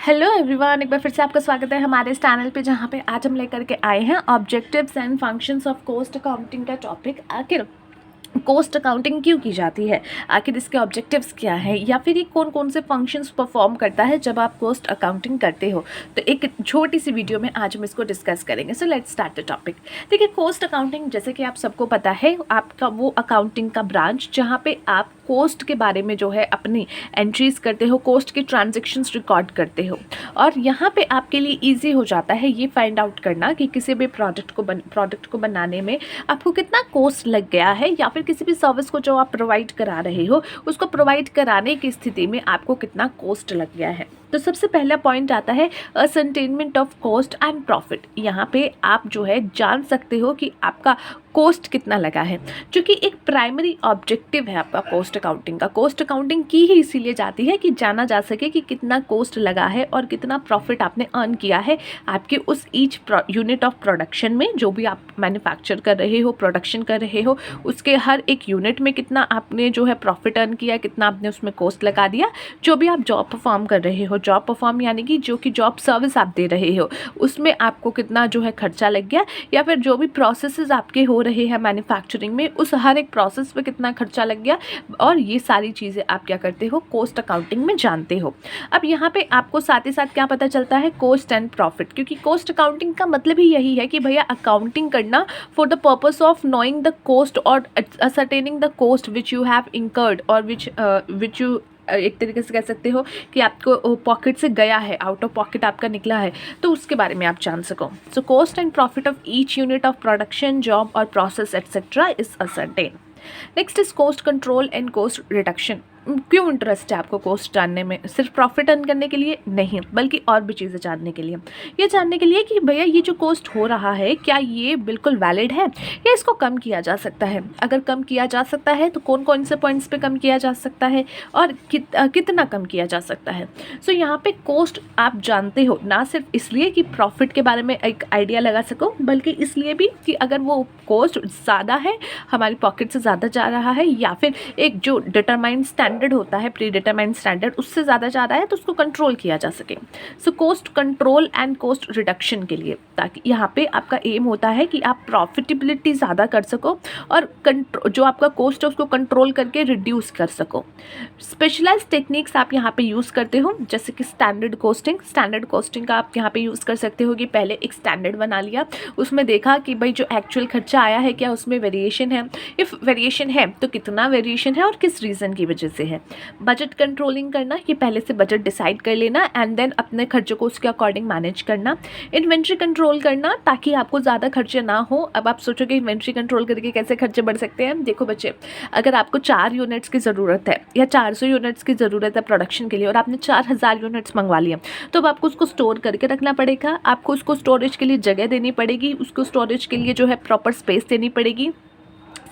Hello everyone, एक बार फिर से आपका स्वागत है हमारे इस चैनल पे, जहाँ पे आज हम लेकर के आए हैं objectives and functions of cost accounting का टॉपिक। आखिर कॉस्ट अकाउंटिंग क्यों की जाती है, आखिर इसके ऑब्जेक्टिव्स क्या है, या फिर ये कौन कौन से फंक्शंस परफॉर्म करता है जब आप कॉस्ट अकाउंटिंग करते हो। तो एक छोटी सी वीडियो में आज हम इसको डिस्कस करेंगे। So let's start the topic. देखिए, कॉस्ट अकाउंटिंग जैसे कि आप सबको पता है, आपका वो अकाउंटिंग का ब्रांच जहाँ पे आप कॉस्ट के बारे में जो है अपनी एंट्रीज करते हो, कॉस्ट के ट्रांजेक्शन्स रिकॉर्ड करते हो। और यहाँ पे आपके लिए ईजी हो जाता है ये फाइंड आउट करना कि किसी भी प्रोडक्ट को बनाने में आपको कितना कॉस्ट लग गया है, या फिर किसी भी सर्विस को जो आप प्रोवाइड करा रहे हो उसको प्रोवाइड कराने की स्थिति में आपको कितना कॉस्ट लग गया है। तो सबसे पहला पॉइंट आता है ascertainment of cost and profit. यहाँ पे आप जो है जान सकते हो कि आपका कॉस्ट कितना लगा है, जो कि एक प्राइमरी ऑब्जेक्टिव है आपका कॉस्ट अकाउंटिंग का। कॉस्ट अकाउंटिंग की ही इसीलिए जाती है कि जाना जा सके कि कितना कॉस्ट लगा है और कितना प्रॉफिट आपने अर्न किया है आपके उस ईच यूनिट ऑफ प्रोडक्शन में। जो भी आप मैन्युफैक्चर कर रहे हो, प्रोडक्शन कर रहे हो, उसके हर एक यूनिट में कितना आपने जो है प्रॉफिट अर्न किया, कितना आपने उसमें कॉस्ट लगा दिया। जो भी आप जॉब परफॉर्म कर रहे हो, जॉब परफॉर्म यानी कि जो कि जॉब सर्विस आप दे रहे हो, उसमें आपको कितना जो है खर्चा लग गया, या फिर जो भी प्रोसेसेस आपके हो रहे हैं मैन्युफैक्चरिंग में, उस हर एक प्रोसेस पे कितना खर्चा लग गया। और ये सारी चीज़ें आप क्या करते हो, कॉस्ट अकाउंटिंग में जानते हो। अब यहाँ पे आपको साथ ही साथ क्या पता चलता है, कॉस्ट एंड प्रॉफिट। क्योंकि कॉस्ट अकाउंटिंग का मतलब ही यही है कि भैया अकाउंटिंग करना for the purpose of knowing the cost और ascertaining the cost which you have incurred और विच यू एक तरीके से कह सकते हो कि आपको पॉकेट से गया है, आउट ऑफ पॉकेट आपका निकला है, तो उसके बारे में आप जान सको। So cost and profit of each unit of production, job और process etcetera is ascertain. Next is cost control and cost reduction. क्यों इंटरेस्ट है आपको कॉस्ट जानने में? सिर्फ प्रॉफिट अर्न करने के लिए नहीं, बल्कि और भी चीज़ें जानने के लिए। ये जानने के लिए कि भैया ये जो कॉस्ट हो रहा है, क्या ये बिल्कुल वैलिड है या इसको कम किया जा सकता है। अगर कम किया जा सकता है तो कौन कौन से पॉइंट्स पे कम किया जा सकता है और कितना कम किया जा सकता है। सो यहाँ पे कॉस्ट आप जानते हो ना सिर्फ इसलिए कि प्रॉफिट के बारे में एक आइडिया लगा सको, बल्कि इसलिए भी कि अगर वो कॉस्ट ज़्यादा है, हमारी पॉकेट से ज़्यादा जा रहा है, या फिर एक जो डिटरमाइंड स्टैंडर्ड होता है, प्री डिटरमाइंड स्टैंडर्ड, उससे ज़्यादा जा रहा है, तो उसको कंट्रोल किया जा सके। So cost control and cost reduction के लिए, ताकि यहाँ पे आपका एम होता है कि आप प्रॉफिटेबिलिटी ज़्यादा कर सको और जो आपका कॉस्ट है उसको कंट्रोल करके रिड्यूस कर सको। स्पेशलाइज्ड टेक्निक्स आप यहाँ पे यूज़ करते हो, जैसे कि स्टैंडर्ड कॉस्टिंग। स्टैंडर्ड कॉस्टिंग का आप यहाँ पे यूज़ कर सकते हो कि पहले एक स्टैंडर्ड बना लिया, उसमें देखा कि भाई जो एक्चुअल खर्चा आया है क्या उसमें वेरिएशन है, इफ़ वेरिएशन है तो कितना वेरिएशन है और किस रीज़न की वजह से है। बजट कंट्रोलिंग करना, कि पहले से बजट डिसाइड कर लेना एंड देन अपने खर्चों को उसके अकॉर्डिंग मैनेज करना। इन्वेंट्री कंट्रोल करना, ताकि आपको ज़्यादा खर्चे ना हो। अब आप सोचोगे इन्वेंट्री कंट्रोल करके कैसे खर्चे बढ़ सकते हैं। देखो बच्चे, अगर आपको 4 यूनिट्स की ज़रूरत है या 400 यूनिट्स की ज़रूरत है प्रोडक्शन के लिए, और आपने 4000 यूनिट्स मंगवा लिए, तो अब आपको उसको स्टोर करके रखना पड़ेगा। आपको उसको स्टोरेज के लिए जगह देनी पड़ेगी, उसको स्टोरेज के लिए जो है प्रॉपर स्पेस देनी पड़ेगी।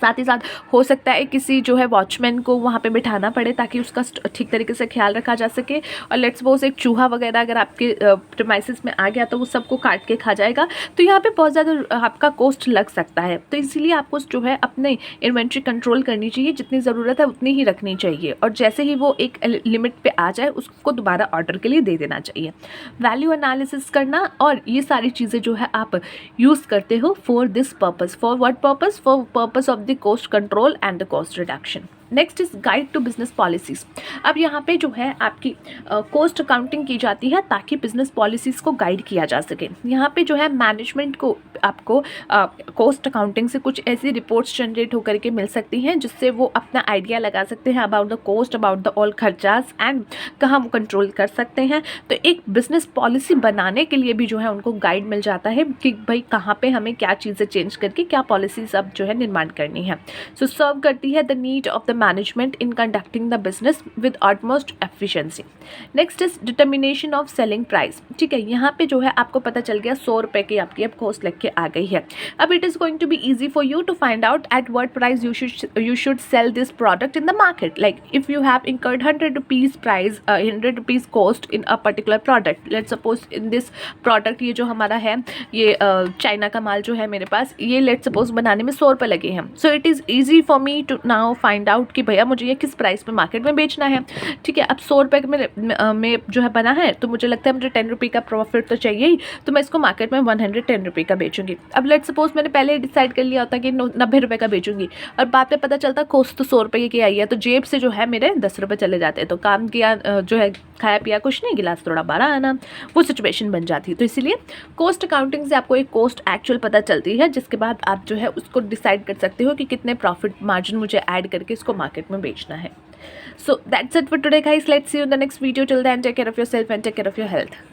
साथ ही साथ हो सकता है किसी जो है वॉचमैन को वहाँ पे बिठाना पड़े ताकि उसका ठीक तरीके से ख्याल रखा जा सके। और लेट्स सपोज एक चूहा वगैरह अगर आपके प्रीमाइसेस में आ गया तो वो सबको काट के खा जाएगा, तो यहाँ पे बहुत ज़्यादा आपका कॉस्ट लग सकता है। तो इसीलिए आपको जो है अपने इन्वेंट्री कंट्रोल करनी चाहिए, जितनी ज़रूरत है उतनी ही रखनी चाहिए, और जैसे ही वो एक लिमिट पर आ जाए उसको दोबारा ऑर्डर के लिए दे देना चाहिए। वैल्यू एनालिसिस करना, और ये सारी चीज़ें जो है आप यूज़ करते हो for this purpose. For what purpose? For purpose of cost control and the cost reduction. Next is guide to business policies. अब यहाँ पे जो है आपकी कॉस्ट अकाउंटिंग की जाती है ताकि बिजनेस पॉलिसीज़ को गाइड किया जा सके। यहाँ पे जो है मैनेजमेंट को आपको कॉस्ट अकाउंटिंग से कुछ ऐसी रिपोर्ट्स जनरेट होकर के मिल सकती हैं जिससे वो अपना आइडिया लगा सकते हैं about the cost, about the all खर्चास एंड कहाँ वो कंट्रोल कर सकते हैं। तो एक बिजनेस पॉलिसी बनाने के लिए भी जो है उनको गाइड मिल जाता है कि भाई कहाँ पे हमें क्या चीज़ें चेंज करके क्या पॉलिसीज़ अब जो है निर्माण करनी है। सो सर्व करती है the need of the management in conducting the business with utmost efficiency. Next is determination of selling price. ठीक है, यहाँ पे जो है आपको पता चल गया 100 रुपये की आपकी अब कॉस्ट लग के आ गई है। अब it is going to be easy for you to find out at what price you should sell this product in the market. Like if you have incurred 100 rupees price 100 rupees cost in a particular product, let's suppose in this product ये जो हमारा है ये China का माल जो है मेरे पास, ये let's suppose बनाने में 100 रुपये लगे हैं। So it is easy for me to now find out amount कि भैया मुझे ये किस प्राइस में मार्केट में बेचना है, ठीक है। अब 100 रुपये में जो है बना है, तो मुझे लगता है मुझे 10 रुपये का प्रॉफिट तो चाहिए ही, तो मैं इसको मार्केट में 110 रुपये का बेचूंगी। अब लेट सपोज मैंने पहले ही डिसाइड कर लिया होता कि 90 रुपये का बेचूंगी, और बाद में पता चलता कॉस्ट तो 100 रुपये की आई है, तो जेब से जो है मेरे 10 रुपये चले जाते, तो काम किया जो है खाया पिया कुछ नहीं, गिलास थोड़ा बड़ा आना, वो सिचुएशन बन जाती। तो इसीलिए कॉस्ट अकाउंटिंग से आपको एक कॉस्ट एक्चुअल पता चलती है, जिसके बाद आप जो है उसको डिसाइड कर सकते हो कि कितने प्रॉफिट मार्जिन मुझे ऐड करके इसको मार्केट में बेचना है। So that's it for today guys. Let's see you in the next video. Till then, take care of yourself and take care of your health.